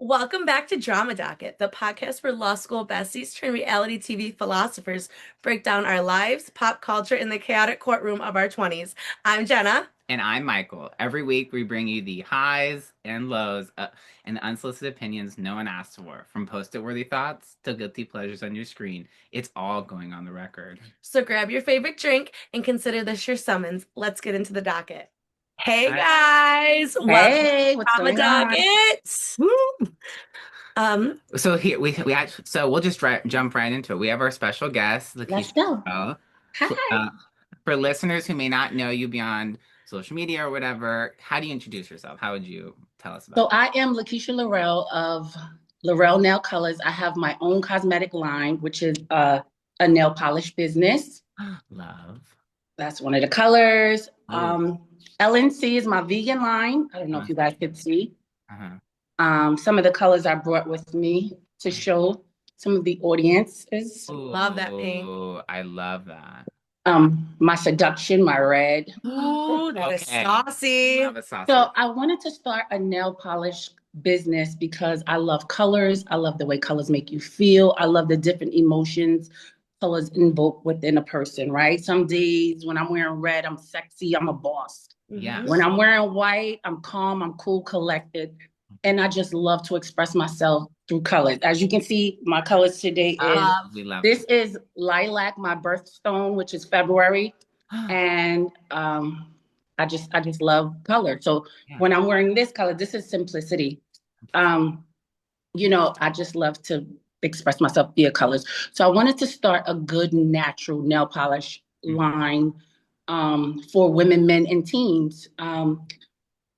Welcome back to Drama Docket, the podcast where law school besties turn reality TV philosophers break down our lives, pop culture, in the chaotic courtroom of our 20s. I'm Jenna. And I'm Michael. Every week we bring you the highs and lows and the unsolicited opinions no one asked for. From post-it worthy thoughts to guilty pleasures on your screen, it's all going on the record. So grab your favorite drink and consider this your summons. Let's get into the docket. Hey guys, welcome Hey, to what's Drama going on? Docket. So here we actually, so we'll just jump right into it. We have our special guest, Let's La'Kisha go. Laurelle. Hi. For listeners who may not know you beyond social media or whatever, how do you introduce yourself? How would you tell us about So I am La'Kisha Laurelle of Laurelle Nail Colors. I have my own cosmetic line, which is a nail polish business. Love. That's one of the colors. Ooh. LNC is my vegan line. I don't know if you guys could see. Uh-huh. Some of the colors I brought with me to show some of the audiences. Love that pink. Oh, I love that. My seduction, my red. Ooh, that is Okay. saucy. Love a sausage. So I wanted to start a nail polish business because I love colors. I love the way colors make you feel. I love the different emotions colors invoke within a person, right? Some days when I'm wearing red, I'm sexy, I'm a boss. Yes. When I'm wearing white, I'm calm, I'm cool, collected. And I just love to express myself through colors. As you can see, my colors today is we love this is lilac, my birthstone, which is February. And I just love color. So Yeah. when I'm wearing this color, this is simplicity. I just love to express myself via colors. So I wanted to start a good natural nail polish line for women, men, and teens.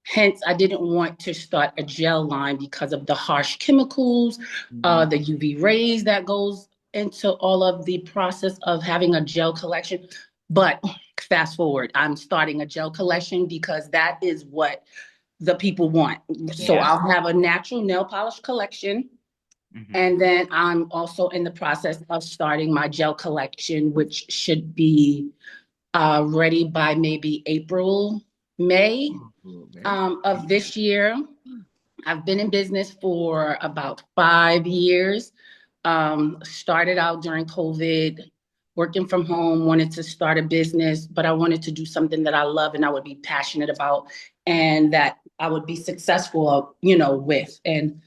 Hence, I didn't want to start a gel line because of the harsh chemicals, the UV rays that goes into all of the process of having a gel collection. But fast forward, I'm starting a gel collection because that is what the people want. So Yeah. I'll have a natural nail polish collection. And then I'm also in the process of starting my gel collection, which should be ready by maybe April, May of this year. I've been in business for about 5 years. Started out during COVID, working from home, wanted to start a business, but I wanted to do something that I love and I would be passionate about and that I would be successful, with. And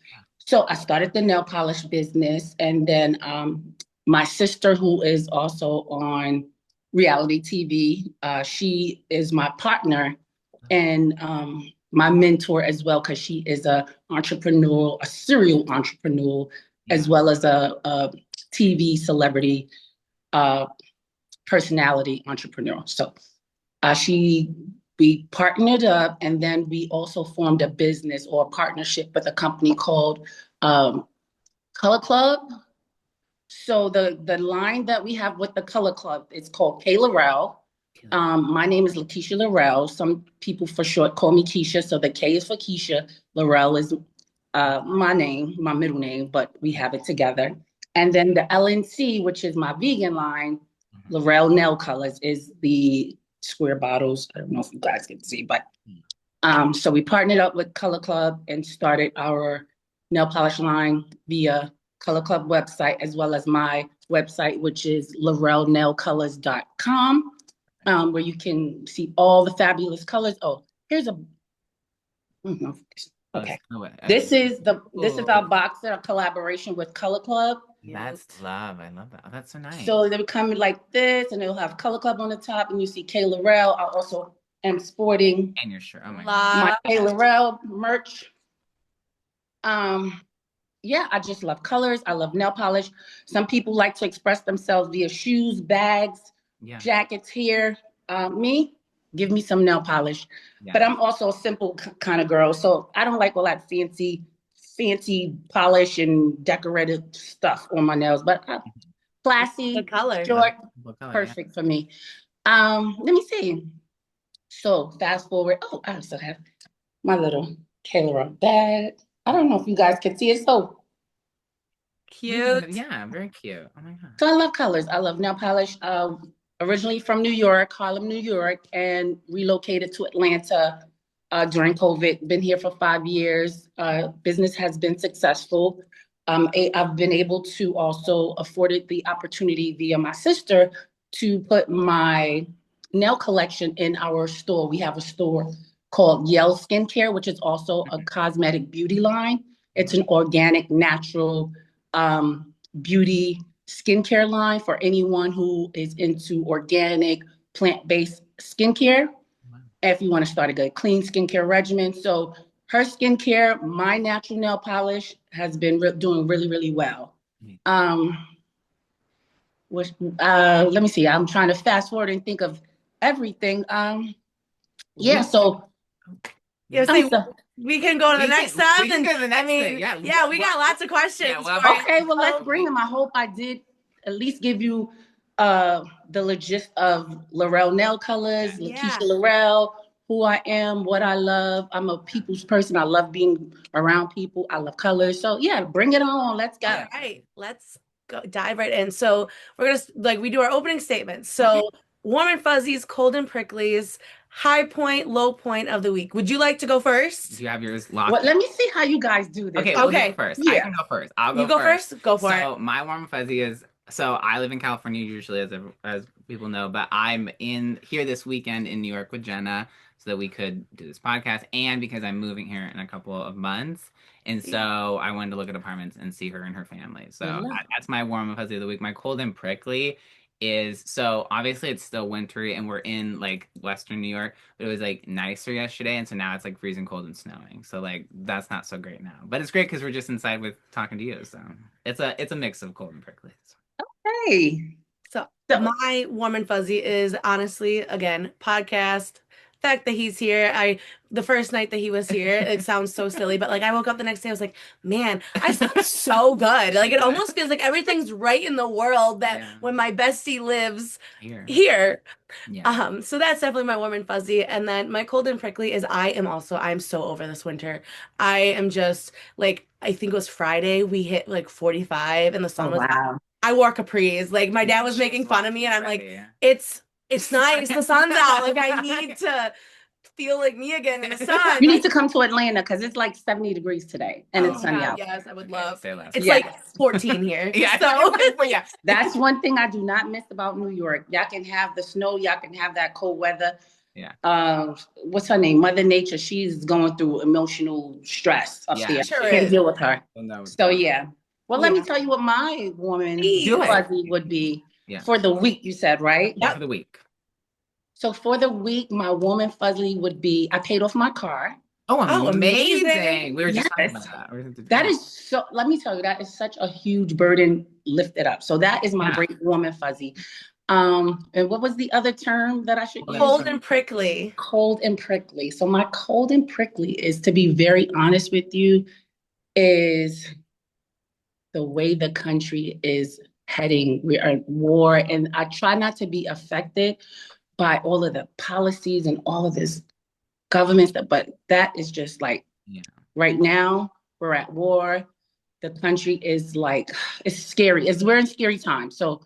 so I started the nail polish business. And then my sister, who is also on reality TV, she is my partner and my mentor as well, because she is a serial entrepreneur, as well as a TV celebrity personality entrepreneur. So we partnered up, and then we also formed a business or a partnership with a company called Color Club. So the line that we have with the Color Club is called K Laurelle. My name is La'Kisha Laurelle. Some people for short call me Keisha. So the K is for Keisha. Laurelle is my name, my middle name, but we have it together. And then the LNC, which is my vegan line, Laurelle Nail Colors, is the square bottles. I don't know if you guys can see, but so we partnered up with Color Club and started our nail polish line via Color Club website, as well as my website, which is laurelnailcolors.com, where you can see all the fabulous colors. Oh, here's a. Okay. This is our box, our collaboration with Color Club. That's love. I love that. Oh, that's so nice. So they would come like this, and it'll have Color Club on the top, and you see K Laurelle. I also am sporting And your shirt. Oh my my K Laurelle merch. Yeah, I just love colors. I love nail polish. Some people like to express themselves via shoes, bags, jackets here. Me, give me some nail polish. Yeah. But I'm also a simple kind of girl. So I don't like all that fancy polish and decorated stuff on my nails. But classy, the color. short, perfect for me. Let me see. So fast forward. Oh, I also have my little K Laurelle bag. I don't know if you guys can see it. So cute. Yeah, very cute. Oh my God. So I love colors. I love nail polish. Originally from New York, Harlem, New York, and relocated to Atlanta during COVID. Been here for 5 years. Business has been successful. I've been able to also afforded the opportunity via my sister to put my nail collection in our store. We have a store called Yeije Skincare, which is also a cosmetic beauty line. It's an organic, natural beauty skincare line for anyone who is into organic, plant-based skincare. If you want to start a good clean skincare regimen. So her skincare, my natural nail polish has been doing really, really well. Let me see. I'm trying to fast forward and think of everything. Yeah, so Yeah, we can go to the next step. We can go to the next thing. Yeah, we got lots of questions. Okay, well, let's bring them. I hope I did at least give you the gist of Laurelle Nail Colors, La'Kisha Laurelle, who I am, what I love. I'm a people's person. I love being around people. I love colors. So yeah, bring it on. Let's go. All right, let's go dive right in. So we're gonna we do our opening statements. So warm and fuzzies, cold and pricklies, high point, low point of the week. Would you like to go first? Do you have yours locked? Well, let me see how you guys do this. Okay, we'll go first. Yeah. I can go first. I'll go first. Go for it. So my warm and fuzzy is, so I live in California usually, as people know, but I'm in here this weekend in New York with Jenna so that we could do this podcast, and because I'm moving here in a couple of months. And so I wanted to look at apartments and see her and her family. So that's my warm and fuzzy of the week. My cold and prickly is, so obviously it's still wintry and we're in like Western New York, but it was like nicer yesterday. And so now it's like freezing cold and snowing. So like that's not so great now, but it's great because we're just inside with talking to you. So it's a mix of cold and prickly. Okay. So my warm and fuzzy is honestly, again, podcast. Fact that he's here. The first night that he was here, it sounds so silly, but like I woke up the next day, I was like, man, I slept so good. Like it almost feels like everything's right in the world that when my bestie lives here. Yeah. So that's definitely my warm and fuzzy. And then my cold and prickly is I'm so over this winter. I am just like, I think it was Friday, we hit like 45 and the sun was out. I wore capris. Like my dad was making fun of me and I'm like, it's nice. The sun's out. Like I need to feel like me again in the sun. You need to come to Atlanta because it's like 70 degrees today and it's sunny out. Yes, I would love. It's like 14 here. So that's one thing I do not miss about New York. Y'all can have the snow. Y'all can have that cold weather. Yeah. What's her name? Mother Nature. She's going through emotional stress up there. Sure Can't deal with her. So yeah. Well, let me tell you what my woman fuzzy would be for the week. You said, right? Yeah, for the week. So for the week, my woman fuzzy would be, I paid off my car. Oh, amazing. We were just talking about that. That is so, let me tell you, that is such a huge burden lifted up. So that is my great woman fuzzy. And what was the other term that I should use? Cold and prickly. Cold and prickly. So my cold and prickly is, to be very honest with you, is the way the country is heading. We are at war, and I try not to be affected by all of the policies and all of this government stuff, but that is just like, right now we're at war. The country is like, it's scary. We're in scary times. So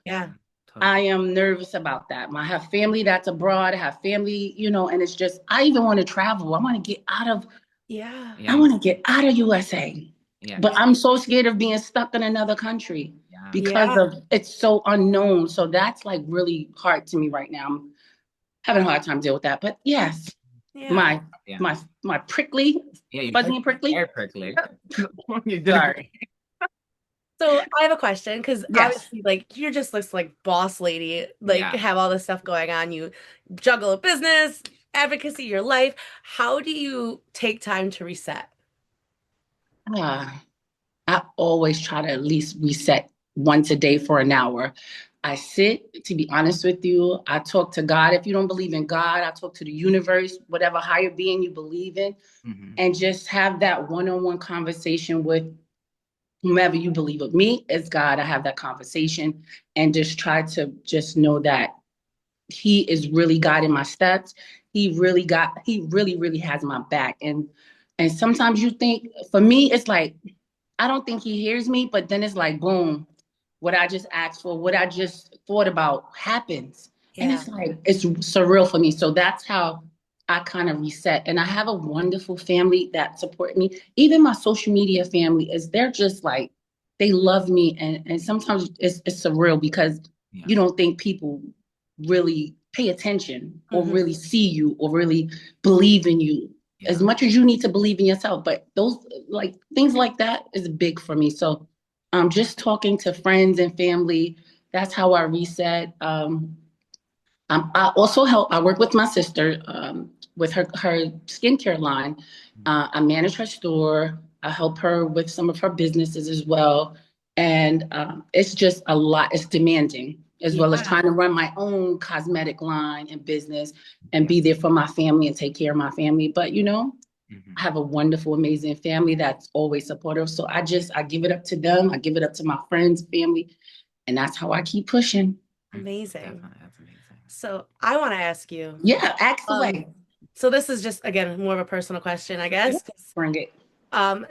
I am nervous about that. I have family that's abroad. I have family, and it's just, I even want to travel. I want to get out of, I want to get out of USA. Yeah. But I'm so scared of being stuck in another country because of it's so unknown. So that's like really hard to me right now. I'm having a hard time dealing with that. But yes, my prickly, fuzzy and prickly. Very prickly. Sorry. So I have a question because obviously, like, you're just this like boss lady, like have all this stuff going on. You juggle a business, advocacy, your life. How do you take time to reset? I always try to at least reset once a day for an hour. I sit, to be honest with you, I talk to God. If you don't believe in God, I talk to the universe, whatever higher being you believe in, and just have that one-on-one conversation with whomever you believe of. Me as God, I have that conversation and just try to just know that he is really guiding my steps. He really, really has my back. And sometimes you think, for me, it's like, I don't think he hears me, but then it's like, boom, what I just asked for, what I just thought about happens. And it's like, it's surreal for me. So that's how I kind of reset. And I have a wonderful family that support me. Even my social media family is they're just like they love me. And sometimes it's surreal because Yeah. you don't think people really pay attention or Mhm. really see you or really believe in you as Yeah. much as you need to believe in yourself. But those like things like that is big for me. So just talking to friends and family, that's how I reset. I also help. I work with my sister with her skincare line. I manage her store. I help her with some of her businesses as well, and it's just a lot. It's demanding as well as Yeah. trying to run my own cosmetic line and business and Yeah. be there for my family and take care of my family. But I Mhm. have a wonderful, amazing family that's always supportive. So I give it up to them. I give it up to my friends, family, and that's how I keep pushing. Amazing. Definitely, that's amazing. So I want to ask you, Yeah, ask um, away. so this is just again more of a personal question, I Yeah, guess. bring it.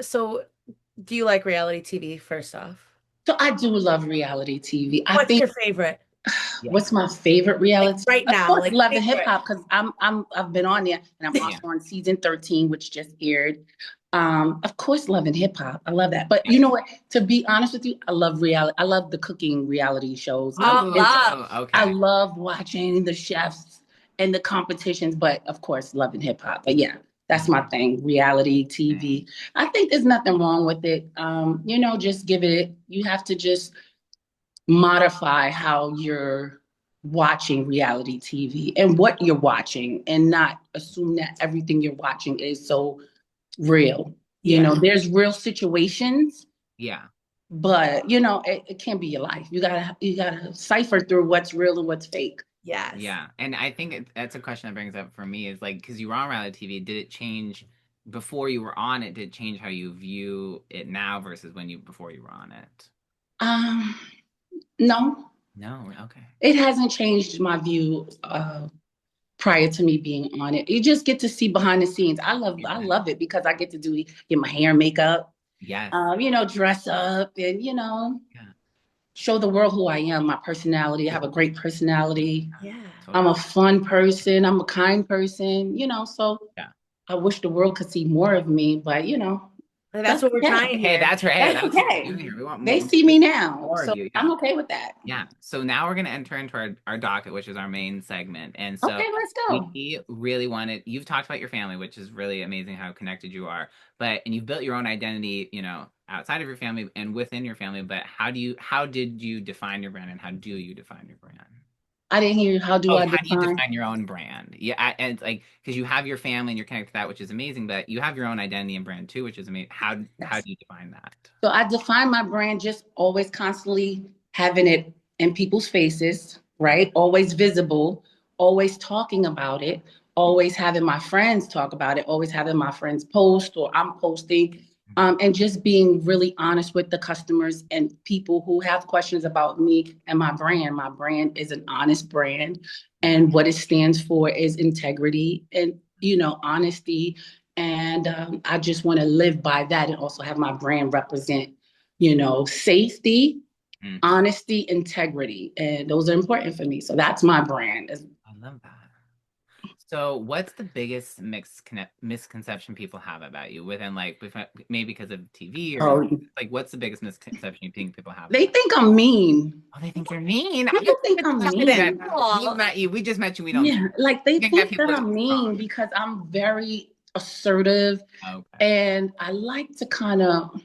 So do you like reality TV first off? So I do love reality TV. I What's think your favorite? Yeah. what's my favorite Like reality? right Of now, course, like Love and Hip favorite. Hop because I've been on there and I'm Yeah. also on season 13, which just aired. Of course, Love and Hip Hop. I love that. But Yeah. you know what? To be honest with you, I love reality. I love the cooking reality shows. Oh, And love. I Okay. love watching the chefs and the competitions, but of course, Love and Hip Hop. But yeah, that's my thing. Reality Dang. TV. I think there's nothing wrong with it. Just give it. You have to just modify how you're watching reality TV and what you're watching and not assume that everything you're watching is so real. Yeah. There's real situations, Yeah. but it can't be your life. You gotta cipher through what's real and what's fake. Yes. Yeah. And I think that's a question that brings up for me is like, because you were on reality TV, did it change before you were on it? Did it change how you view it now versus before you were on it? Um, no, No. Okay. it hasn't changed my view prior to me being on it. You just get to see behind the scenes. I Yeah. love it because I get to get my hair and makeup, Yes. dress up and Yeah. show the world who I am, my personality. I have a great personality. Yeah. I'm Totally. a fun person. I'm a kind person, so Yeah. I wish the world could see more of me, but That's that's what we're okay. trying Hey, here. that's right. Hey, That's that's what we're okay. doing here. We want They see me now, more of so you. I'm Yeah. okay with that. Yeah. So now we're going to enter into our docket, which is our main segment. And so Okay, let's go. we really wanted, you've talked about your family, which is really amazing how connected you are. And you've built your own identity, outside of your family and within your family. But how did you define your brand and how do you define your brand? I didn't hear you. How do Oh, I how do you define? define your own brand? Yeah, and it's like because you have your family and you're connected to that, which is amazing, but you have your own identity and brand too, which is amazing. How Yes. do you define that? So I define my brand just always constantly having it in people's faces, right? Always visible, always talking about it, always having my friends talk about it, always having my friends post or I'm posting, and just being really honest with the customers and people who have questions about me and my brand. My brand is an honest brand, and what it stands for is integrity and honesty and I just want to live by that and also have my brand represent, safety, Mhm. honesty, integrity. And those are important for me. So that's my brand. I love that. So, what's the biggest misconception people have about you within maybe because of TV or Oh, like what's the biggest misconception you think people have they about think I'm mean. Oh, they think you're mean. I People just think I'm decided mean. that. We met you. We just met you. We don't. Yeah, like they We think that think that people are I'm mean strong. because I'm very assertive Okay. and I like to kind of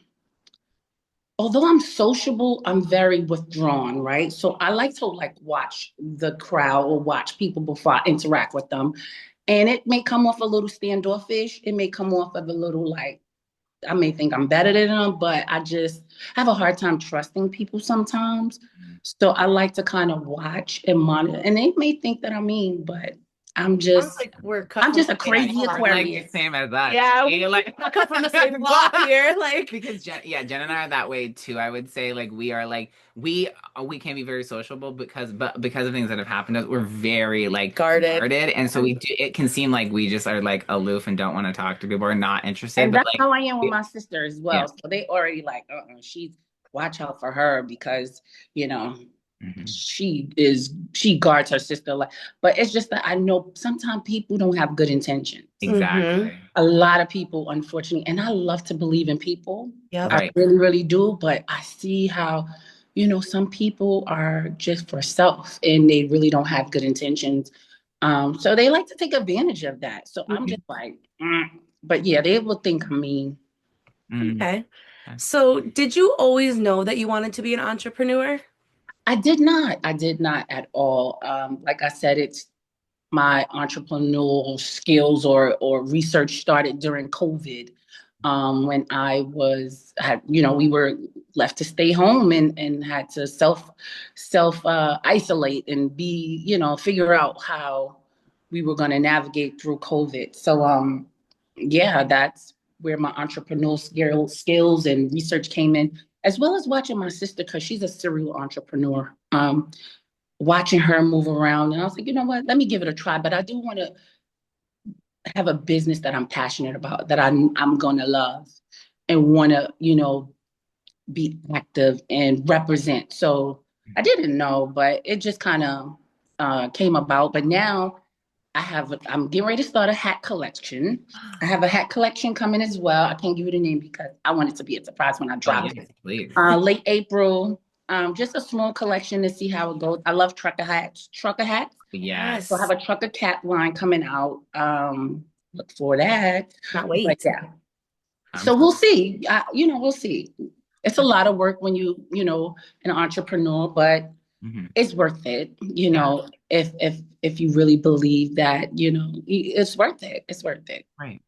although I'm sociable, I'm very withdrawn, right? So I like to watch the crowd or watch people before I interact with them. And it may come off a little standoffish. It may come off of a little I may think I'm better than them, but I just have a hard time trusting people sometimes. Mm. So I like to kind of watch and monitor. And they may think that I mean, but I'm Sounds just like we're cut I'm from just the a same crazy cloth. We're like the Aquarius. same as us. Yeah, You're like we're cut from the same cloth here. Like, because Jen and I are that way too. I would say like we are like we can be very sociable because of things that have happened to us, we're very like guarded. and so it can seem like we just are like aloof and don't want to talk to people or not interested, And but that's like how I am with we- my sister as yeah. well. So they already she's watch out for her because, you know, Hmm. She guards her sister like, but it's just that I know sometimes people don't have good intentions. Mm-hmm. Exactly. A lot of people, unfortunately, and I love to believe in people. Yep. I Right. really, really do. But I see how, some people are just for self and they really don't have good intentions. So they like to take advantage of that. So I'm Mhm. just like, but yeah, they will think I'm mean. Mm. Okay. Okay. So, did you always know that you wanted to be an entrepreneur? I did not. I did not at all. Like I said, it's my entrepreneurial skills or research started during COVID, when we were left to stay home and had to self isolate and be, figure out how we were going to navigate through COVID. So yeah, that's where my entrepreneurial skills and research came in, as well as watching my sister because she's a serial entrepreneur. Watching her move around. And I was like, you know what? Let me give it a try. But I do want to have a business that I'm passionate about, that I'm gonna love and want to, be active and represent. So I didn't know, but it just kind of came about. But now I'm getting ready to start a hat collection. I have a hat collection coming as well. I can't give you the name because I want it to be a surprise when I Oh, drop yes, it. please. Late April. Just a small collection to see how it goes. I love trucker hats. Trucker hats. So I have Yes. Yes. a trucker cat line coming out. Look for that. Not But wait. yeah, I'm so so we'll see. We'll see. It's a lot of work when an entrepreneur, but mhm. it's worth it. Yeah. If you really believe that, it's worth it. It's worth it. Right.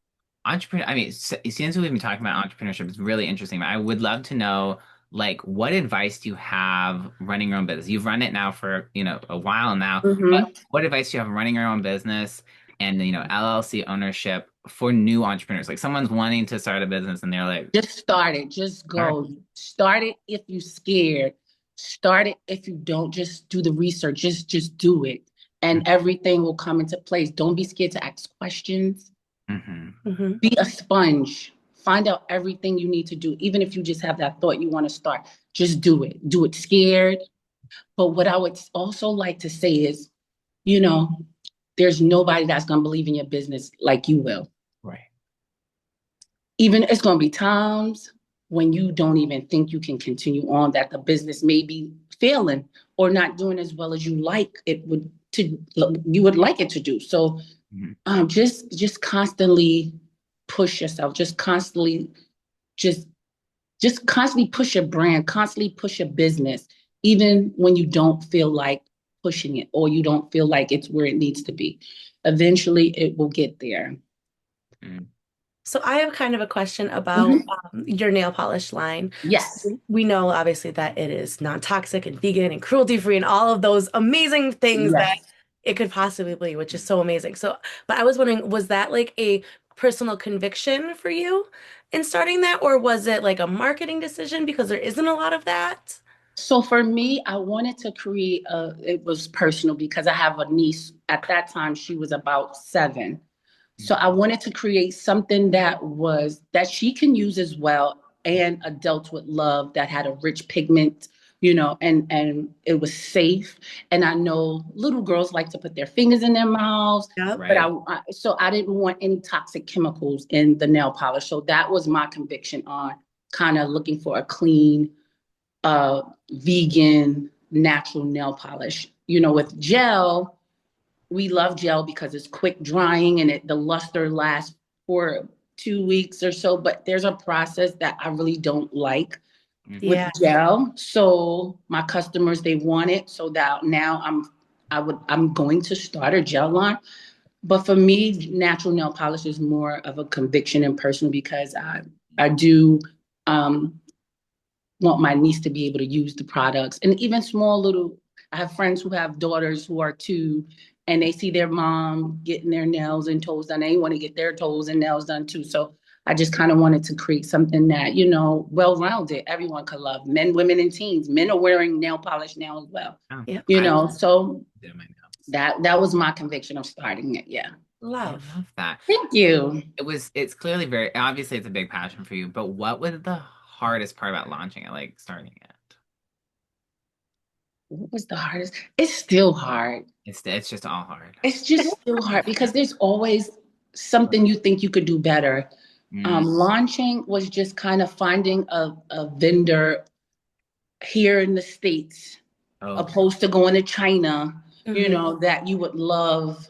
Entrepreneur, I mean, since we've been talking about entrepreneurship, it's really interesting. But I would love to know, like, what advice do you have running your own business? You've run it now for, a while now, but Hmm. what advice do you have running your own business and, LLC ownership for new entrepreneurs? Like someone's wanting to start a business and they're like, Just start it. Just start. go. Start it if you're scared. Start it if you don't. Just do the research. Just do it, and everything will come into place. Don't be scared to ask questions. Mm-hmm. Hmm. Be a sponge. Find out everything you need to do, even if you just have that thought you want to start. Just do it. Do it scared. But what I would also like to say is, you know, there's nobody that's going to believe in your business like you will. Right. Even it's going to be times when you don't even think you can continue on, that the business may be failing or not doing as well as you would like it to do. So Mm-hmm. just constantly push yourself, just just constantly push your brand, constantly push your business, even when you don't feel like pushing it or you don't feel like it's where it needs to be. Eventually it will get there. Mm-hmm. So, I have kind of a question about Mhm. your nail polish line. Yes. We know obviously that it is non-toxic and vegan and cruelty-free and all of those amazing things that Yes. it could possibly be, which is so amazing. So, but I was wondering, was that like a personal conviction for you in starting that, or was it like a marketing decision because there isn't a lot of that? So for me, I wanted to it was personal because I have a niece. At that time, she was about 7. So I wanted to create something that she can use as well, and adults would love, that had a rich pigment, and it was safe. And I know little girls like to put their fingers in their mouths, Yep. but Right. so I didn't want any toxic chemicals in the nail polish. So that was my conviction on kind of looking for a clean, uh, vegan, natural nail polish. With gel, we love gel because it's quick drying and the luster lasts for 2 weeks or so. But there's a process that I really don't like with Mm-hmm. Yeah. gel. So my customers, they want it. So that now I'm going to start a gel line. But for me, natural nail polish is more of a conviction and personal because I do um, want my niece to be able to use the products. And even small little, I have friends who have daughters who are 2, and they see their mom getting their nails and toes done. They want to get their toes and nails done too. So I just kind of wanted to create something that, well-rounded, everyone could love. Men, women, and teens. Men are wearing nail polish now as well. Oh, Yep. So did my notes. that was my conviction of starting it. Yeah. I Love. love that. Thank you. It's clearly very, obviously it's a big passion for you, but what was the hardest part about launching it, like starting it? what was the hardest? It's still hard. It's just all hard. It's just still hard because there's always something you think you could do better. Mm. Launching was just kind of finding a vendor here in the States, Oh, opposed to going to China, Mhm. that you would love,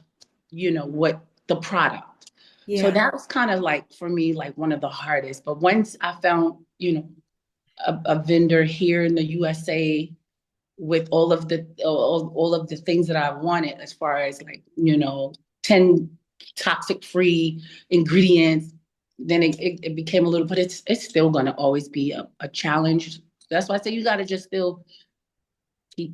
what the product. So Yeah. that was kind of like, for me, like one of the hardest. But once I found, a vendor here in the USA with all of the things that I wanted, as far as like, 10 toxic free ingredients, then it became a little, but it's still going to always be a challenge. That's why I say you got to just still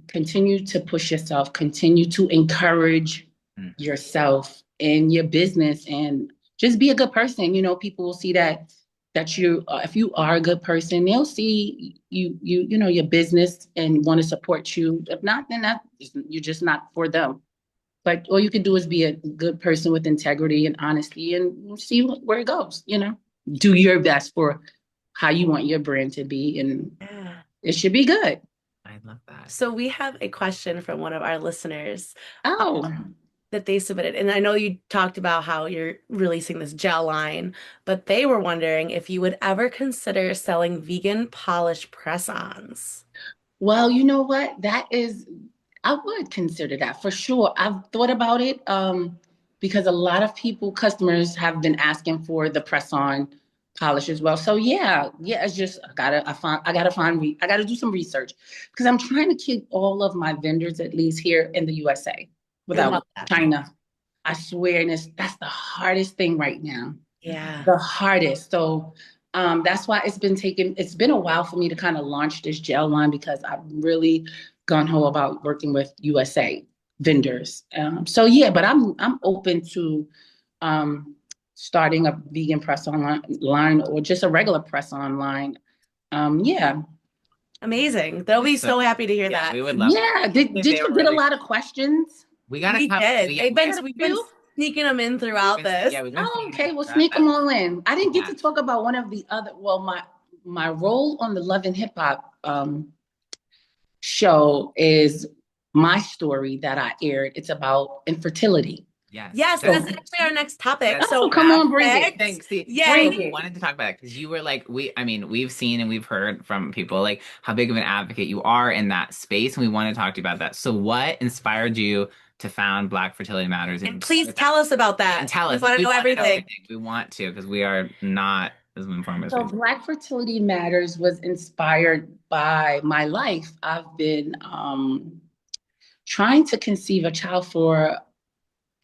continue to push yourself, continue to encourage mm. yourself in your business, and just be a good person. People will see that you, if you are a good person, they'll see your business and want to support you. If not, then you're just not for them. But all you can do is be a good person with integrity and honesty, and see where it goes. Do your best for how you want your brand to be, and Yeah. it should be good. I love that. So we have a question from one of our listeners Oh. that they submitted. And I know you talked about how you're releasing this gel line, but they were wondering if you would ever consider selling vegan polish press-ons. Well, you know what? I would consider that for sure. I've thought about it, because a lot of customers have been asking for the press-on polish as well. So yeah, it's just I gotta do some research, because I'm trying to keep all of my vendors at least here in the USA I love without that. China. I swear, and that's the hardest thing right now, Yeah. the hardest. So that's why it's been a while for me to kind of launch this gel line, because I'm really gun ho about working with USA vendors. So yeah, but I'm open to starting a vegan press on line, or just a regular press on line. Yeah. Amazing. They'll be So, so happy to hear yeah, that. we would love Yeah. if Did they you were get a really. lot of questions? We got a We couple. did. We had We've been You? sneaking them in throughout this. we've been Oh, seeing okay. it Well, throughout sneak that. them all in. I didn't get Yeah. to talk about one of the other. Well, my role on the Love and Hip Hop show is my story that I aired. It's about infertility. Yes. Yes, That's that's So, actually our next topic. that's oh, So come on, bring it. perfect. thanks. See, Yay. Bring we it. wanted to talk about it because you were like, I mean, we've seen and we've heard from people like how big of an advocate you are in that space, and we want to talk to you about that. So, what inspired you to found Black Fertility Matters? And please tell us about Yeah, and that. tell We us. want to We know want to know everything. everything. We want to because we are not as informed as So, we. Black Fertility Matters was inspired by my life. I've been trying to conceive a child for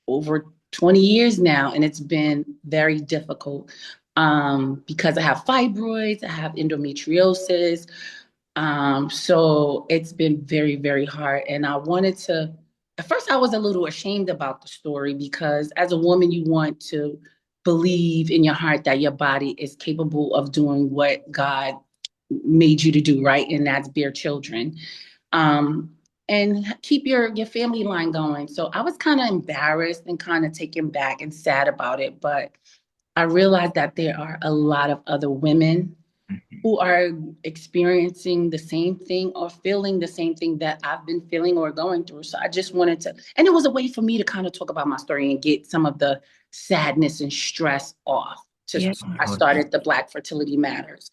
over 20 years now, and it's been very difficult, because I have fibroids, I have endometriosis. So it's been very, very hard. And at first, I was a little ashamed about the story, because as a woman, you want to believe in your heart that your body is capable of doing what God made you to do, right? And that's bear children. Um, and keep your family line going. So I was kind of embarrassed and kind of taken back and sad about it. But I realized that there are a lot of other women Mhm. who are experiencing the same thing or feeling the same thing that I've been feeling or going through. So I just wanted to, and it was a way for me to kind of talk about my story and get some of the sadness and stress off. Yeah. I started the Black Fertility Matters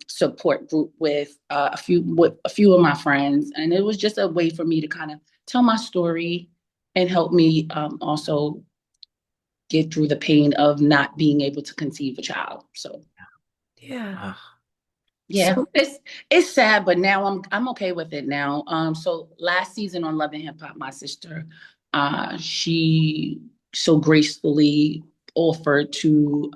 support group with a few of my friends, and it was just a way for me to kind of tell my story and help me also get through the pain of not being able to conceive a child. So Yeah. Ugh. yeah, So, it's sad, but now I'm okay with it now. So last season on Love and Hip Hop, my sister, she so gracefully offered to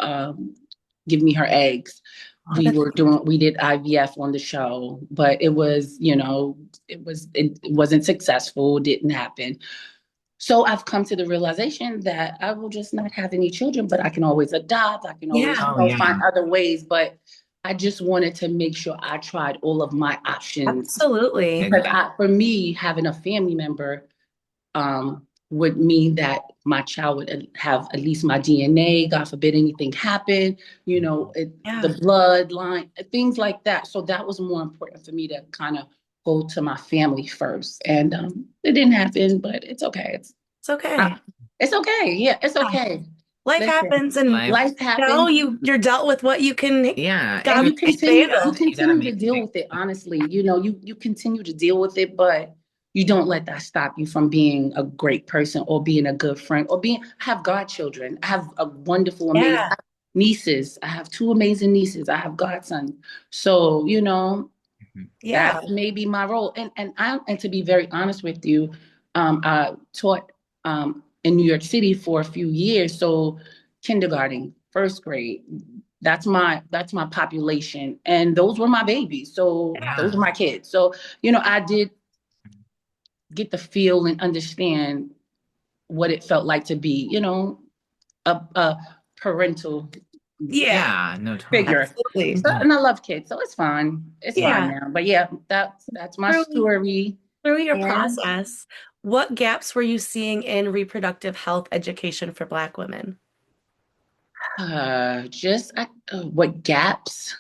give me her eggs. oh, that's We did IVF on the show, but it wasn't successful, didn't happen. So I've come to the realization that I will just not have any children, but I can always adopt. I can always, yeah, Oh yeah. find other ways. But I just wanted to make sure I tried all of my options, absolutely. because for me, having a family member would mean that my child would have at least my DNA. God forbid anything happen, the Yeah. bloodline, things like that. So that was more important for me to kind of go to my family first. And it didn't happen, but it's okay. It's okay. It's okay. Yeah, it's Yeah. okay. Life Listen, happens, and life now happens. you're dealt with what you can, Yeah, And God, you continue to handle. you gotta make deal with it, honestly. You continue to deal with it, but you don't let that stop you from being a great person or being a good friend or I have godchildren. I have a wonderful, amazing Yeah. nieces. I have two amazing nieces. I have godsons. So, Yeah. that may be my role. And to be very honest with you, I taught in New York City for a few years. So kindergarten, first grade, that's my population. And those were my babies. So Yeah. those are my kids. So, I did get the feel and understand what it felt like to be, a parental Yeah. Yeah, no, totally. figure. Absolutely. So, and I love kids, so it's fine. It's fine Yeah. now. But yeah, that's my Through story. through your And process, what gaps were you seeing in reproductive health education for Black women? what gaps?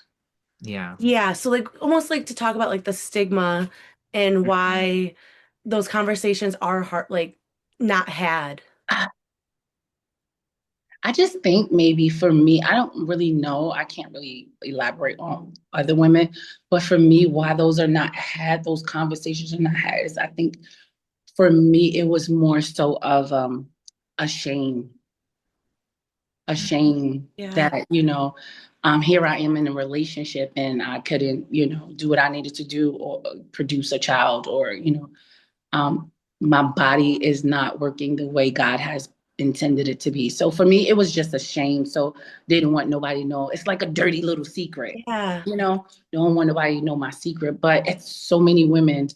Yeah. Yeah, so like almost like to talk about like the stigma and why those conversations are hard, like not had. I just think maybe for me, I don't really know. I can't really elaborate on other women, but for me, why those conversations are not had is I think for me, it was more so of a shame, a shame Yeah. that, here I am in a relationship and I couldn't, do what I needed to do or produce a child or, um, my body is not working the way God has intended it to be. So for me, it was just a shame. So didn't want nobody to know. It's like a dirty little secret, Yeah. don't want nobody to know my secret. But it's so many women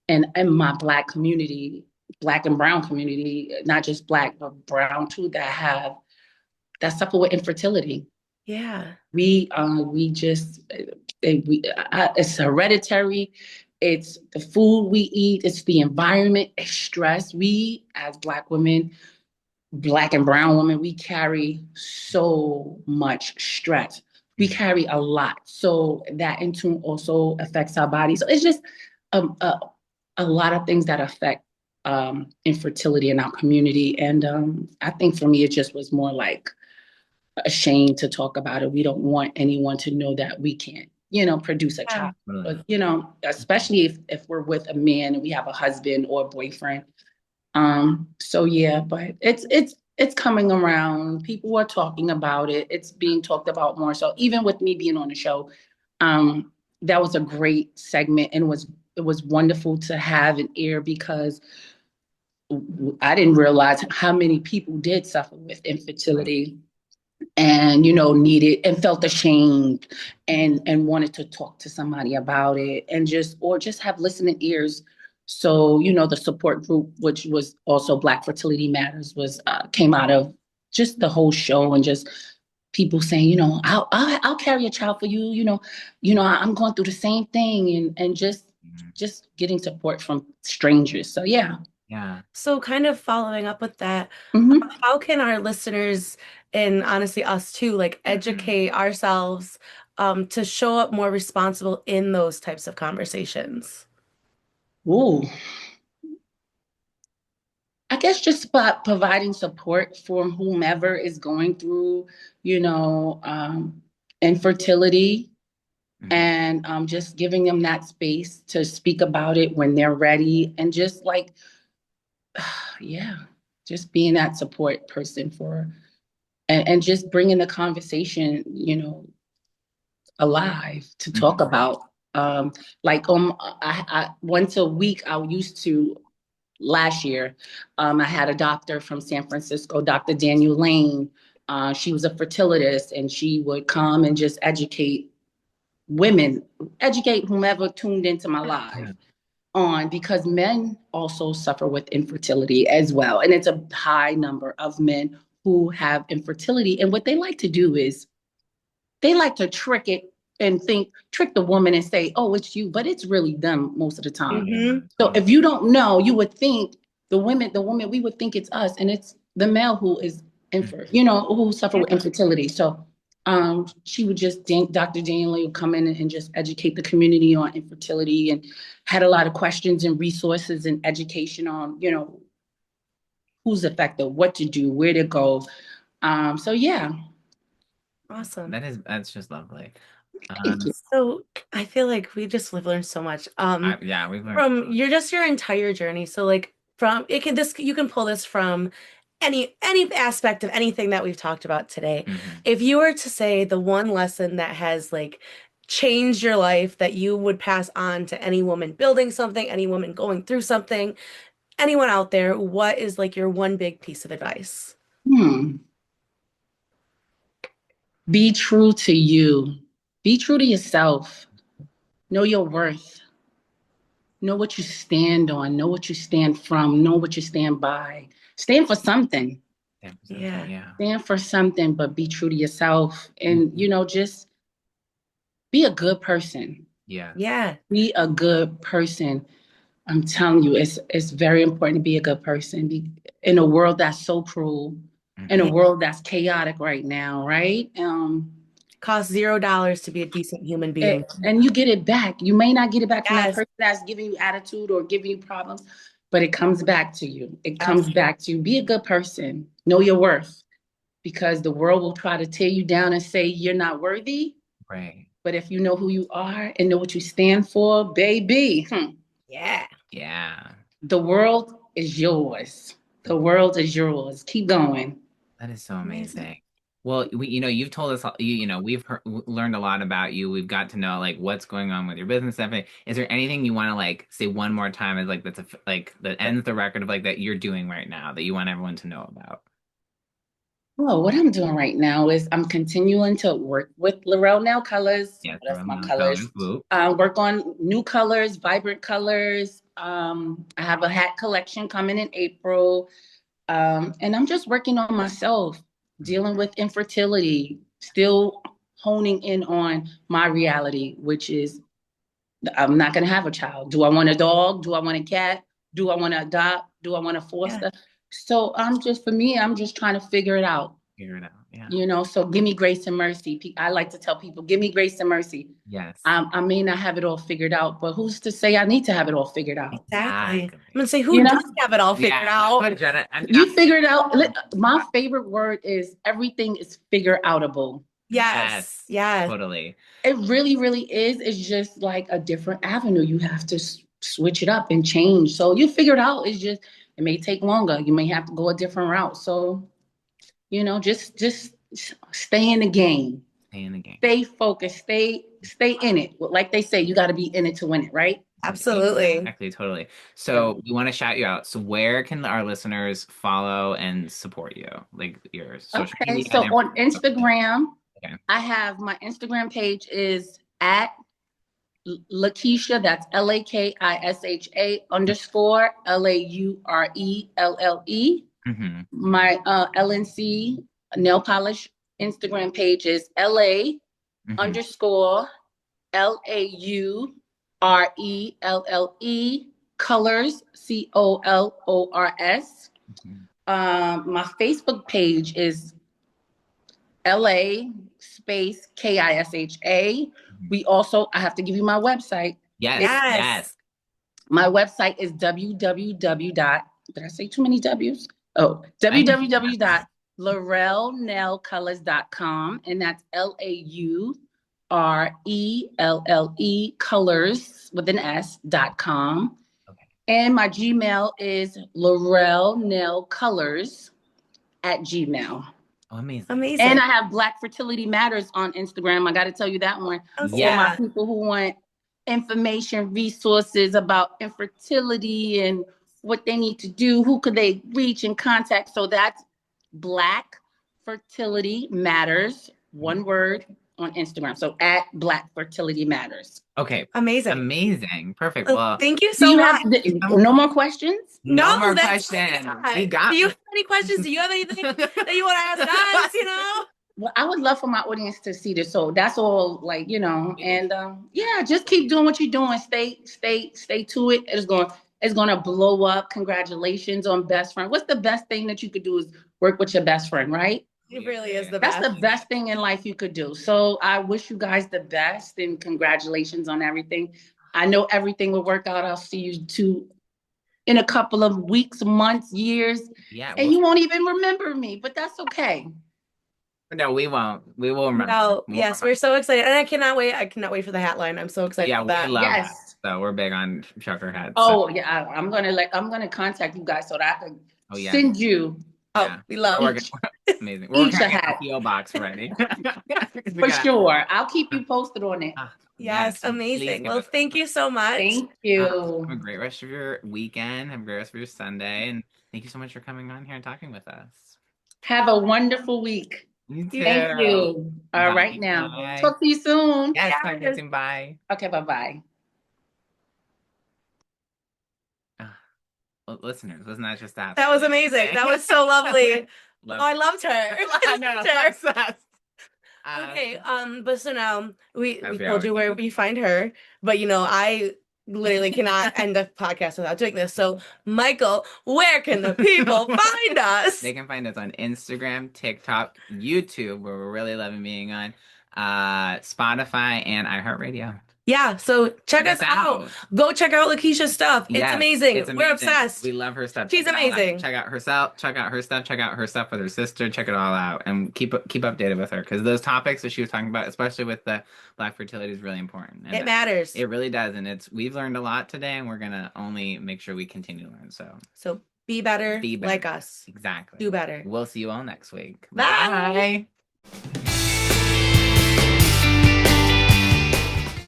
and in my Black community, Black and brown community, not just Black, but brown too, that suffer with infertility. Yeah. We just it's hereditary. It's the food we eat. It's the environment. It's stress. We as Black women, Black and brown women, we carry so much stress. We carry a lot. So that in turn also affects our body. So it's just um, a, a lot of things that affect infertility in our community. And I think for me, it just was more like ashamed to talk about it. We don't want anyone to know that we can't, produce a Yeah. child. But, especially if we're with a man and we have a husband or a boyfriend. So yeah, but it's coming around. People are talking about it. It's being talked about more. So even with me being on the show, that was a great segment and it was wonderful to have an air because I didn't realize how many people did suffer with infertility and needed and felt ashamed and wanted to talk to somebody about it and just have listening ears. So the support group, which was also Black Fertility Matters, was came out of just the whole show and just people saying, I'll carry a child for you, I'm going through the same thing and just getting support from strangers. So yeah. Yeah. So kind of following up with that, Mhm. how can our listeners and honestly us too, like educate ourselves to show up more responsible in those types of conversations? Ooh. I guess just by providing support for whomever is going through, you know, um, infertility and just giving them that space to speak about it when they're ready and just like, yeah, just being that support person and just bringing the conversation, alive to talk about. Like I once a week I used to last year. I had a doctor from San Francisco, Dr. Daniel Lane. She was a fertilitist, and she would come and just educate women, educate whomever tuned into my live on because men also suffer with infertility as well. And it's a high number of men who have infertility. And what they like to do is they like to trick the woman and say, oh, it's you, but it's really them most of the time. Mm-hmm. So if you don't know, you would think the woman, we would think it's us, and it's the male who is who suffer with infertility. So She would just, Dr. Daniel would come in and just educate the community on infertility, and had a lot of questions and resources and education on, who's affected, what to do, where to go. So yeah. Awesome. That's just lovely. Thank you. So I feel like we've learned so much. Yeah, we've learned From your entire journey. So like from it can this you can pull this from any aspect of anything that we've talked about today. If you were to say the one lesson that has like changed your life that you would pass on to any woman building something, any woman going through something, anyone out there, what is like your one big piece of advice? Be true to you. Be true to yourself. Know your worth. Know what you stand on. Know what you stand from. Know what you stand by. Stand for something. Yeah. Stand for something, but be true to yourself. And, just be a good person. Yeah. Be a good person. I'm telling you, it's very important to be a good person. In a world that's so cruel, in a world that's chaotic right now, right? Costs $0 to be a decent human being. And you get it back. You may not get it back from that Yes. person that's giving you attitude or giving you problems, but it comes back to you. It comes Absolutely. back to you. Be a good person. Know your worth, because the world will try to tear you down and say you're not worthy. Right. But if you know who you are and know what you stand for, baby, Yeah. the world is yours. The world is yours. Keep going. That is so amazing. Well, you've told us, we've learned a lot about you. We've got to know like what's going on with your business stuff. Is there anything you want to like say one more time as like like that ends the record of like that you're doing right now that you want everyone to know about? Well, what I'm doing right now is I'm continuing to work with Laurelle Nail Colors. Yes, That's my Nail colors. Colors. Work on new colors, vibrant colors. I have a hat collection coming in April. And I'm just working on myself, dealing with infertility, still honing in on my reality, which is I'm not going to have a child. Do I want a dog? Do I want a cat? Do I want to adopt? Do I want to foster? So for me, I'm just trying to figure it out. Yeah. So give me grace and mercy. I like to tell people, give me grace and mercy. Yes. I may not have it all figured out, but who's to say I need to have it all figured out? Exactly. I'm going to say, who does have it all figured out? You figure it out. My favorite word is everything is figure outable. Yes. Totally. It really, really is. It's just like a different avenue. You have to switch it up and change. So you figure it out. It may take longer. You may have to go a different route. So, just stay in the game. Stay focused. Stay in it. Like they say, you got to be in it to win it, right? Absolutely. Exactly, totally. So we want to shout you out. So where can our listeners follow and support you? Like your social media? So on Instagram, I have my Instagram page is at La'Kisha, that's La'Kisha _Laurelle. My LNC nail polish Instagram page is LA _LAURELLE colors COLORS. My Facebook page is LA space KISHA. I have to give you my website. Yes. My website is did I say too many W's? Oh, www.LaurelleNailColors.com. And that's LAURELLE colors with an S.com. And my Gmail is Laurelle Nail Colors @gmail.com. Oh, amazing. And I have Black Fertility Matters on Instagram. I got to tell you that one. For my people who want information, resources about infertility and what they need to do, who could they reach and contact. So that's Black Fertility Matters, one word, on Instagram. So @Black Fertility Matters. Okay. Amazing. Perfect. Well, thank you so much. No more questions? No more questions. We got. Do you have any questions? Do you have anything that you want to ask us? Well, I would love for my audience to see this. So that's all, and just keep doing what you're doing. Stay to it. It's gonna blow up. Congratulations on best friend. What's the best thing that you could do is work with your best friend, right? It really is the That's best. the best thing in life you could do. So I wish you guys the best and congratulations on everything. I know everything will work out. I'll see you two in a couple of weeks, months, years, Yeah. and you won't even remember me, but that's okay. No, we won't. We will remember. No, We'll yes, remember. we're so excited. And I cannot wait. I cannot wait for the hat line. I'm so excited Yeah, for we that. love Yes. hats. So we're big on trucker hats. Oh yeah, I'm gonna contact you guys so that I can yeah. send you Oh, Yeah. we love We're it. amazing. We're each gonna a get the hat PO box ready. for sure. I'll keep you posted on it. Yes, Please amazing. give Well, us. thank you so much. Thank Have you. a great rest of your weekend. Have a great rest of your Sunday, and thank you so much for coming on here and talking with us. Have a wonderful week. You You Thank too. you. All right Bye. now. Bye. Talk to you soon. Yes, Yes. talk to you soon. Bye. Okay, bye-bye. Well, listeners, wasn't that just that? That was amazing. That was so lovely. Oh, I loved her. I know. Loved her. Obsessed. Okay, but so now we As we told always you where we find her, but I literally cannot end the podcast without doing this. So, Michael, where can the people find us? They can find us on Instagram, TikTok, YouTube, where we're really loving being on, Spotify, and iHeartRadio. Yeah, so check us out. Go check out La'Kisha's stuff. It's Yes, amazing. it's We're amazing. obsessed. We love her stuff. She's Check it all out. amazing. Check out herself. Check out her stuff. Check out her stuff with her sister. Check it all out and keep updated with her because those topics that she was talking about, especially with the Black fertility, is really important. And It matters. It really does, and we've learned a lot today, and we're gonna only make sure we continue to learn. So be better, be better. like us. Exactly. Do better. We'll see you all next week. Bye. Bye.